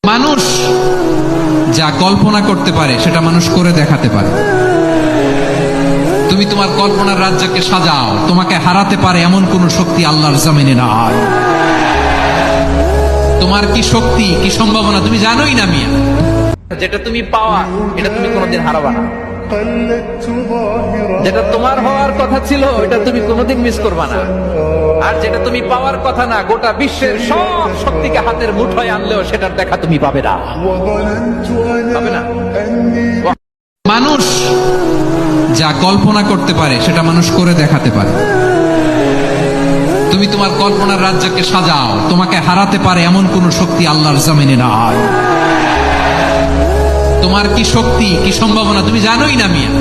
মানুষ যা কল্পনা করতে পারে সেটা মানুষ করে দেখাতে পারে। তুমি তোমার কল্পনার রাজ্যকে সাজাও, তোমাকে হারাতে পারে এমন কোন শক্তি আল্লাহর জমিনে নাই। তোমার কি শক্তি, কি সম্ভাবনা তুমি জানোই না মিয়া। যেটা তুমি পাওয়া এটা তুমি কোনোদিন হারাবা না। যেটা তোমার হওয়ার কথা ছিল এটা তুমি কোনোদিন মিস করবা না। আর যেটা তুমি পাওয়ার কথা না, গোটা বিশ্বের সব শক্তিকে হাতের মুঠোয় আনলেও সেটার দেখা তুমি পাবে না। পাবে না। মানুষ যা কল্পনা করতে পারে সেটা মানুষ করে দেখাতে পারে। তুমি তোমার কল্পনার রাজ্যকে সাজাও, তোমাকে হারাতে পারে এমন কোন শক্তি আল্লাহর জমিনে নাই। তোমার কি শক্তি, কি সম্ভাবনা তুমি জানোই না মিয়া।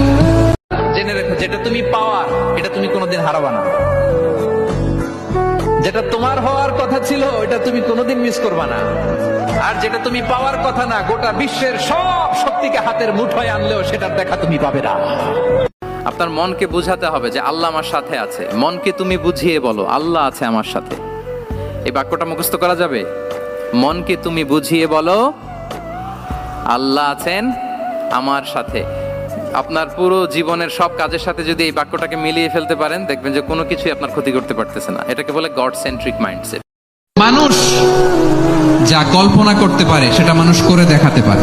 জেনে রেখো, যেটা তুমি পাওয়ার এটা তুমি কোনোদিন হারাবা না। যেটা তোমার হওয়ার কথা ছিল এটা তুমি কোনোদিন মিস করবা না। আর যেটা তুমি পাওয়ার কথা না, গোটা বিশ্বের সব শক্তিকে হাতের মুঠোয় আনলেও সেটার দেখা তুমি পাবে না। আপনার মনকে বুঝাতে হবে যে আল্লাহ আমার সাথে আছে। মনকে তুমি বুঝিয়ে বলো আল্লাহ আছে আমার সাথে। এই বাক্যটা মুখস্থ করা যাবে? মনকে তুমি বুঝিয়ে বলো আল্লাহ আছেন আমার সাথে। আপনার পুরো জীবনের সব কাজের সাথে যদি এই বাক্যটাকে মিলিয়ে ফেলতে পারেন, দেখবেন যে কোনো কিছুই আপনার ক্ষতি করতে পারতেছে না। এটাকে বলে গড সেন্ট্রিক মাইন্ডসেট। মানুষ যা কল্পনা করতে পারে সেটা মানুষ করে দেখাতে পারে।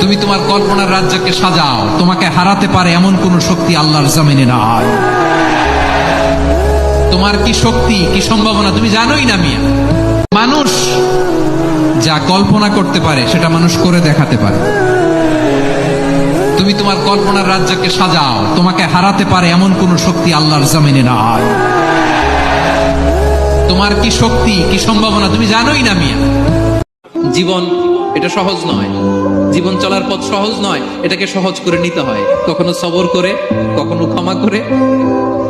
তুমি তোমার কল্পনার রাজ্যকে সাজাও, তোমাকে হারাতে পারে এমন কোন শক্তি আল্লাহর জমিনে নাই। তোমার কি শক্তি, কি সম্ভাবনা তুমি জানোই না মিয়া। মানুষ যা কল্পনা করতে পারে সেটা মানুষ করে দেখাতে পারে। তুমি তোমার কল্পনার রাজ্যকে সাজাও, তোমাকে হারাতে পারে এমন কোন শক্তি আল্লাহর জমিনে নাই। তোমার কি শক্তি, কি সম্ভাবনা তুমি জানোই না মিয়া। জীবন এটা সহজ নয়, জীবন চলার পথ সহজ নয়, এটাকে সহজ করে নিতে হয়। কখনো সবর করে, কখনো ক্ষমা করে,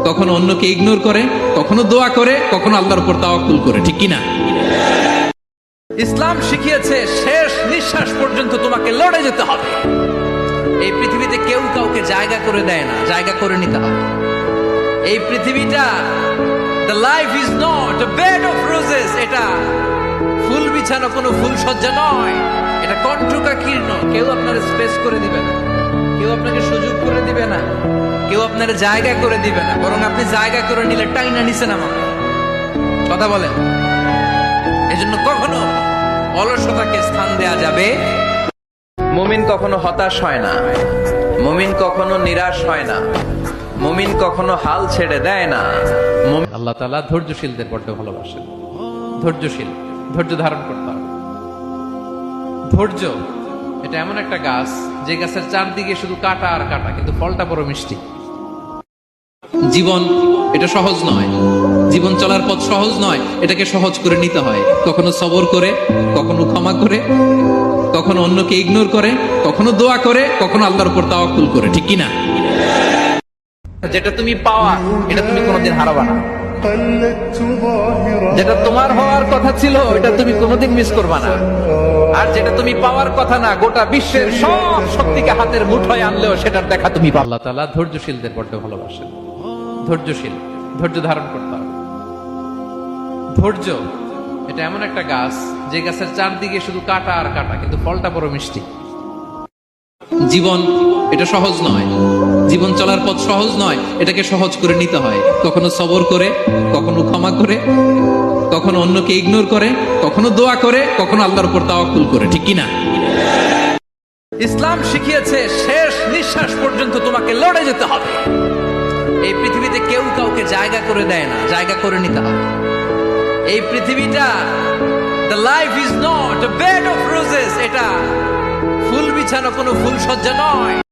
কখনো অন্যকে ইগনোর করে, কখনো দোয়া করে, কখনো আল্লাহর উপর তাওয়াক্কুল করে। ঠিক কিনা? ইসলাম শিখিয়েছে শেষ নিঃশ্বাস পর্যন্ত তোমাকে লড়ে যেতে হবে। এই পৃথিবীতে কেউ কাউকে জায়গা করে দেয় না, জায়গা করে নিতে হবে। এই পৃথিবীটা the life is not a bed of roses। এটা ফুল বিছানো কোনো ফুল সজ্জা নয়, এটা কণ্ঠকাকীর্ণ। কেউ আপনার স্পেস করে দিবে না, কেউ আপনাকে সুযোগ করে দিবে না, কেউ আপনার জায়গা করে দিবে না। বরং আপনি জায়গা করে নিলে টাইনা নিচে নামাবে। কথা বলেন। এজন্য কখনো অলসতাকে স্থান দেয়া যাবে। মুমিন কখনো হতাশ হয় না, মুমিন কখনো নিরাশ হয় না, মুমিন কখনো হাল ছেড়ে দেয় না। আল্লাহ তাআলা ধৈর্যশীলদের বড্ড ভালোবাসেন। ধৈর্যশীল, ধৈর্য ধারণ করতে হবে। ধৈর্য এটা এমন একটা গাছ যে গাছের চারদিকে শুধু কাটা আর কাটা, কিন্তু ফলটা বড় মিষ্টি। জীবন এটা সহজ নয়, জীবন চলার পথ সহজ নয়, এটাকে সহজ করে নিতে হয়। কখনো সবর করে, কখনো ক্ষমা করে, কখনো অন্যকে ইগনোর করে, কখনো দোয়া করে, কখনো আল্লাহর উপর তাওয়াক্কুল করে। ঠিক কিনা? যেটা তুমি পাওয়া এটা তুমি কোনোদিন হারাবা না। যেটা তোমার হওয়ার কথা ছিল এটা তুমি কোনোদিন মিস করবা না। আর যেটা তুমি পাওয়ার কথা না, গোটা বিশ্বের সব শক্তিকে হাতের মুঠোয় আনলেও সেটার দেখা তুমি পাবে। আল্লাহ তাআলা ধৈর্যশীলদের বড্ড ভালোবাসেন। ধৈর্যশীল, ধৈর্য ধারণ করতে হবে। ধৈর্য এটা এমন একটা গাছ যে গাছের চারদিকে শুধু কাটা আর কাটা, কিন্তু ফলটা বড় মিষ্টি। জীবন এটা সহজ নয়, জীবন চলার পথ সহজ নয়, এটাকে সহজ করে নিতে হয়। কখনো সবর করে, কখনো ক্ষমা করে, কখনো অন্যকে ইগনোর করে, কখনো দোয়া করে, কখনো আল্লাহর উপর তাওয়াক্কুল করে। ঠিক কিনা? ইসলাম শিখিয়েছে শেষ নিঃশ্বাস পর্যন্ত তোমাকে লড়ে যেতে হবে। এই পৃথিবীতে কেউ কাউকে জায়গা করে দেয় না, জায়গা করে নিতে হবে। এই পৃথিবীটা the life is not a bed of roses। এটা ফুল বিছানো কোনো ফুল সজ্জা নয়।